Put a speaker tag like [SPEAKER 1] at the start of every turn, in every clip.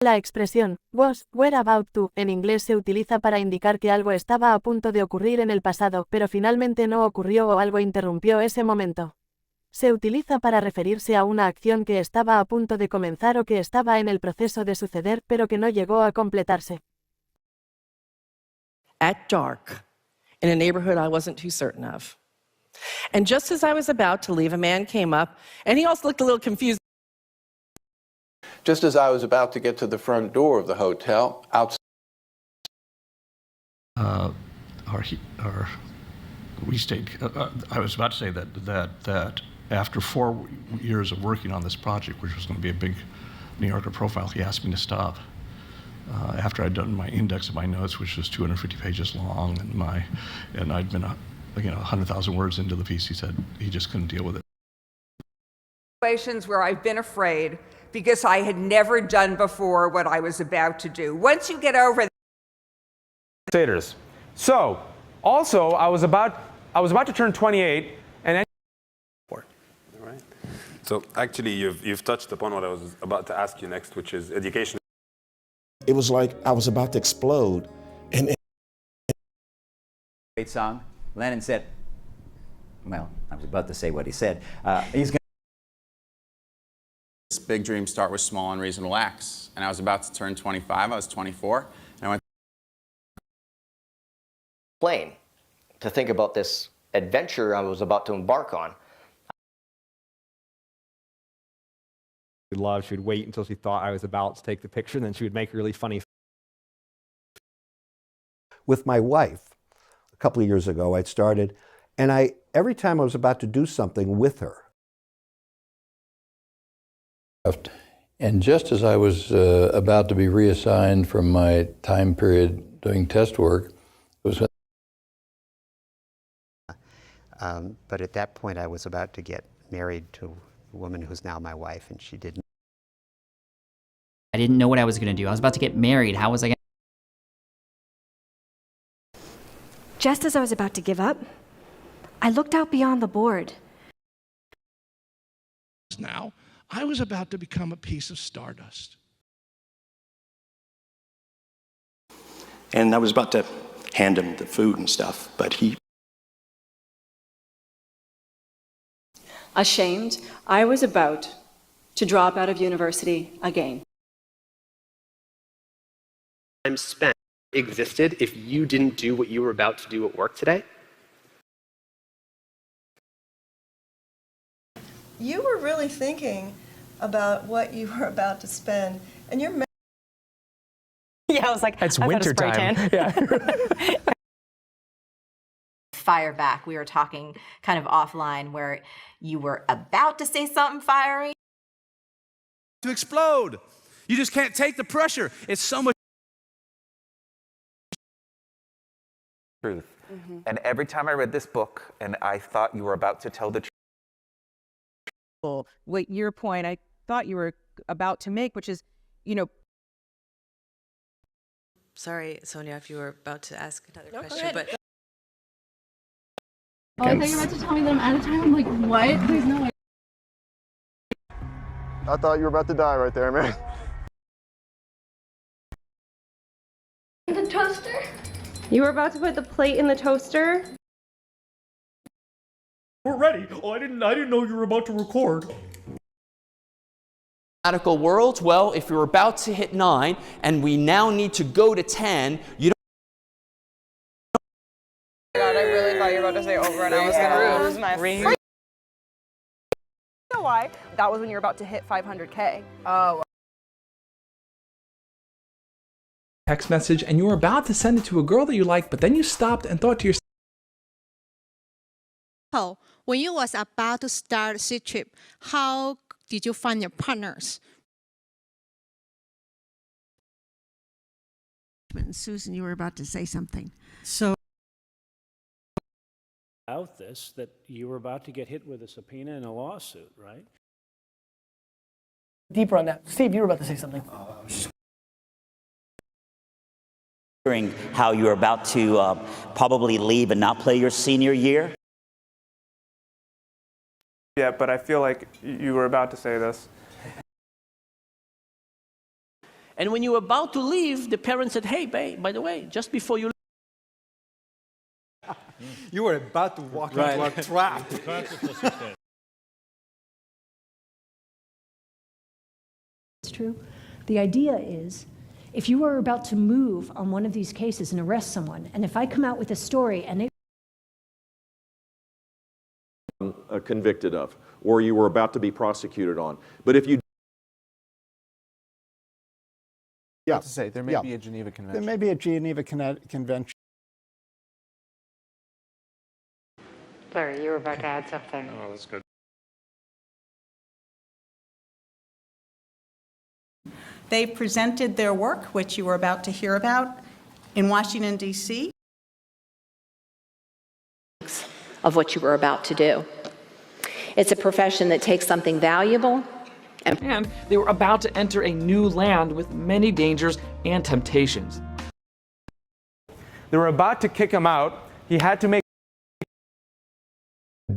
[SPEAKER 1] La expresión were about to en inglés se utiliza para indicar que algo estaba a punto de ocurrir en el pasado, pero finalmente no ocurrió o algo interrumpió ese momento. Se utiliza para referirse a una acción que estaba a punto de comenzar o que estaba en el proceso de suceder pero que no llegó a completarse.
[SPEAKER 2] At dark, in a neighborhood I wasn't too certain of. And just as I was about to leave, a man came up, and he also looked a little confused.
[SPEAKER 3] Just as I was about to get to the front door of the hotel, outside.
[SPEAKER 4] I was about to say that after 4 years of working on this project, which was going to be a big New Yorker profile, he asked me to stop. After I'd done my index of my notes, which was 250 pages long, and I'd been 100,000 words into the piece, he said he just couldn't deal with it.
[SPEAKER 5] Situations where I've been afraid because I had never done before what I was about to do. Once you get over
[SPEAKER 6] that. So, also, I was about to turn 28, and then.
[SPEAKER 7] All right. So actually, you've touched upon what I was about to ask you next, which is education.
[SPEAKER 8] It was like I was about to explode, and.
[SPEAKER 9] Great song. Lennon said, well, I was about to say what he said. He's going.
[SPEAKER 10] Big dreams start with small and reasonable acts. And I was about to turn 25, I was 24, and I went
[SPEAKER 11] plane to think about this adventure I was about to embark on.
[SPEAKER 6] She would wait until she thought I was about to take the picture, and then she would make really funny.
[SPEAKER 12] With my wife, a couple of years ago, I'd started, and every time I was about to do something with her.
[SPEAKER 13] And just as I was about to be reassigned from my time period doing test work, it was
[SPEAKER 14] but at that point I was about to get married to a woman who's now my wife, and she didn't.
[SPEAKER 15] I didn't know what I was going to do. I was about to get married. How was I going to...
[SPEAKER 16] Just as I was about to give up, I looked out beyond the board.
[SPEAKER 17] Now, I was about to become a piece of stardust.
[SPEAKER 18] And I was about to hand him the food and stuff, but he...
[SPEAKER 19] Ashamed, I was about to drop out of university again.
[SPEAKER 20] Time spent existed if you didn't do what you were about to do at work today?
[SPEAKER 5] You were really thinking about what you were about to spend, and you're.
[SPEAKER 2] Yeah, I was like,
[SPEAKER 6] it's
[SPEAKER 2] I've
[SPEAKER 6] winter
[SPEAKER 2] got a spray
[SPEAKER 6] time.
[SPEAKER 2] tan.
[SPEAKER 6] Yeah.
[SPEAKER 3] Fire back. We were talking kind of offline where you were about to say something fiery.
[SPEAKER 1] To explode. You just can't take the pressure. It's so much
[SPEAKER 6] truth. And every time I read this book and I thought you were about to tell the truth.
[SPEAKER 2] What your point I thought you were about to make, which is,
[SPEAKER 13] Sorry, Sonia, if you were about to ask another question,
[SPEAKER 2] go ahead.
[SPEAKER 13] but.
[SPEAKER 12] Oh, I thought you were about to tell me that I'm out of time. I'm like, what? There's no way.
[SPEAKER 16] I thought you were about to die right there, man.
[SPEAKER 12] The toaster?
[SPEAKER 2] You were about to put the plate in the toaster?
[SPEAKER 1] We're ready. Oh, I didn't know you were about to record.
[SPEAKER 19] Mathematical world, well, if you're about to hit 9 and we now need to go to 10, you don't.
[SPEAKER 2] Oh my God, I really thought you were about to say over and I was going to lose my freaking. You know why? That was when you were about to hit 500K. Oh.
[SPEAKER 7] Text message, and you were about to send it to a girl that you like, but then you stopped and thought to yourself.
[SPEAKER 20] Oh, when you was about to start a city trip, how did you find your partners?
[SPEAKER 4] Susan, you were about to say something.
[SPEAKER 11] So about this, that you were about to get hit with a subpoena and a lawsuit, right?
[SPEAKER 2] Deeper on that. Steve, you were about to say something.
[SPEAKER 9] How you're about to probably leave and not play your senior year?
[SPEAKER 6] Yeah, but I feel like you were about to say this.
[SPEAKER 21] And when you were about to leave, the parents said, hey, babe, by the way, just before you
[SPEAKER 22] You were about to walk into a trap.
[SPEAKER 23] It's true. The idea is, if you are about to move on one of these cases and arrest someone, and if I come out with a story and it
[SPEAKER 24] convicted of, or you were about to be prosecuted on. But if you
[SPEAKER 25] To say, there may be a Geneva Convention. There may be a Geneva Convention.
[SPEAKER 26] Larry, you were about to add something.
[SPEAKER 25] Oh, that's good.
[SPEAKER 27] They presented their work, which you were about to hear about, in Washington, D.C.
[SPEAKER 28] Of what you were about to do. It's a profession that takes something valuable
[SPEAKER 29] and they were about to enter a new land with many dangers and temptations.
[SPEAKER 6] They were about to kick him out. He had to make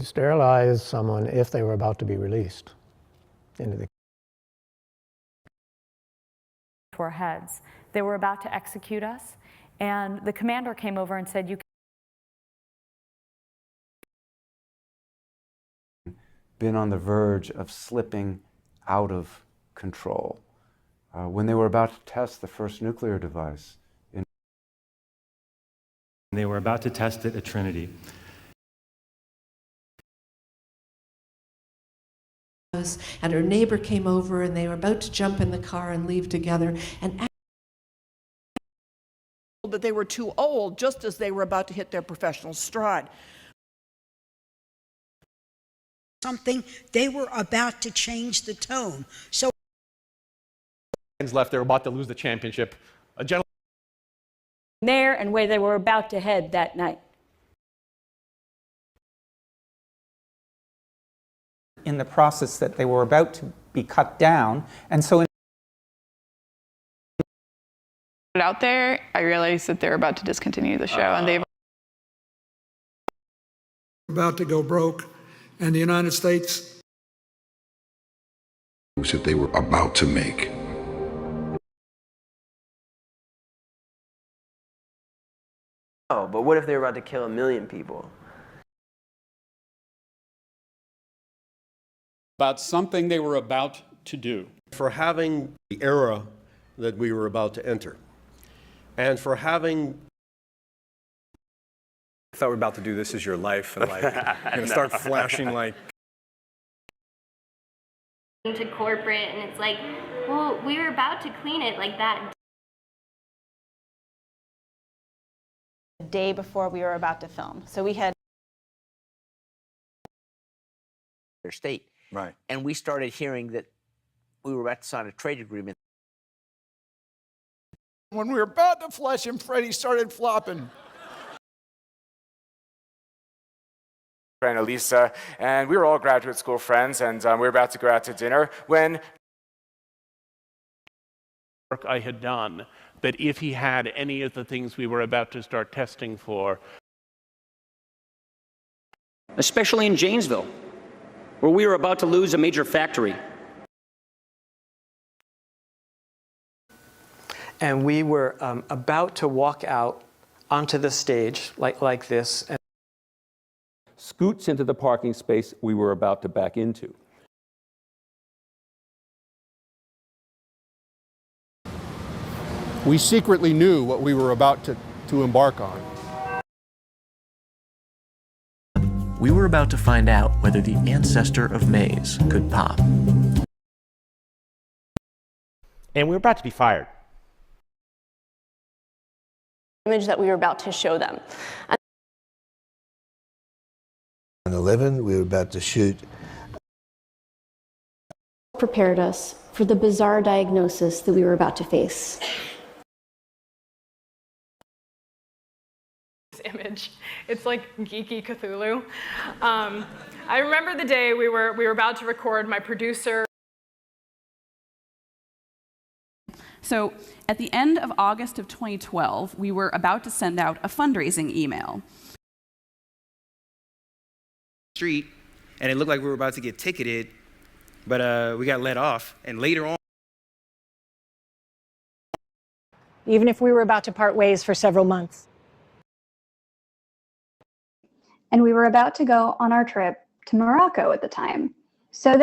[SPEAKER 30] sterilize someone if they were about to be released into the
[SPEAKER 31] to our heads. They were about to execute us, and the commander came over and said, "You
[SPEAKER 32] been on the verge of slipping out of control. When they were about to test the first nuclear device.
[SPEAKER 33] They were about to test it at Trinity.
[SPEAKER 34] And her neighbor came over and they were about to jump in the car and leave together. And
[SPEAKER 35] that they were too old just as they were about to hit their professional stride.
[SPEAKER 36] Something, they were about to change the tone. So
[SPEAKER 37] left, they were about to lose the championship. A gentleman
[SPEAKER 38] there and where they were about to head that night.
[SPEAKER 39] In the process that they were about to be cut down, and so
[SPEAKER 40] out there, I realized that they're about to discontinue the show, and they've
[SPEAKER 17] about to go broke, and the United States
[SPEAKER 41] that they were about to make.
[SPEAKER 42] Oh, but what if they were about to kill 1 million people?
[SPEAKER 43] About something they were about to do.
[SPEAKER 44] For having the era that we were about to enter. And for having...
[SPEAKER 22] I thought we were about to do This Is Your Life, and like, you're gonna start flashing like...
[SPEAKER 45] To corporate, and it's like, well, we were about to clean it like that.
[SPEAKER 2] The day before we were about to film. So we had...
[SPEAKER 46] State.
[SPEAKER 22] Right.
[SPEAKER 46] And we started hearing that we were about to sign a trade agreement.
[SPEAKER 22] When we were about to flush him, Freddie started flopping.
[SPEAKER 47] And Elisa, and we were all graduate school friends, and we were about to go out to dinner when
[SPEAKER 48] work I had done, that if he had any of the things we were about to start testing for.
[SPEAKER 49] Especially in Janesville, where we were about to lose a major factory.
[SPEAKER 50] And we were about to walk out onto the stage like this. And
[SPEAKER 51] scoots into the parking space we were about to back into.
[SPEAKER 22] We secretly knew what we were about to embark on.
[SPEAKER 52] We were about to find out whether the ancestor of maize could pop.
[SPEAKER 53] And we were about to be fired.
[SPEAKER 28] Image that we were about to show them.
[SPEAKER 54] On 11, we were about to shoot.
[SPEAKER 28] Prepared us for the bizarre diagnosis that we were about to face.
[SPEAKER 31] Image. It's like geeky Cthulhu. I remember the day we were about to record. My producer.
[SPEAKER 55] So at the end of August of 2012, we were about to send out a fundraising email.
[SPEAKER 22] Street, and it looked like we were about to get ticketed, but we got let off. And later on,
[SPEAKER 1] even if we were about to part ways for several months.
[SPEAKER 3] And we were about to go on our trip to Morocco at the time. So then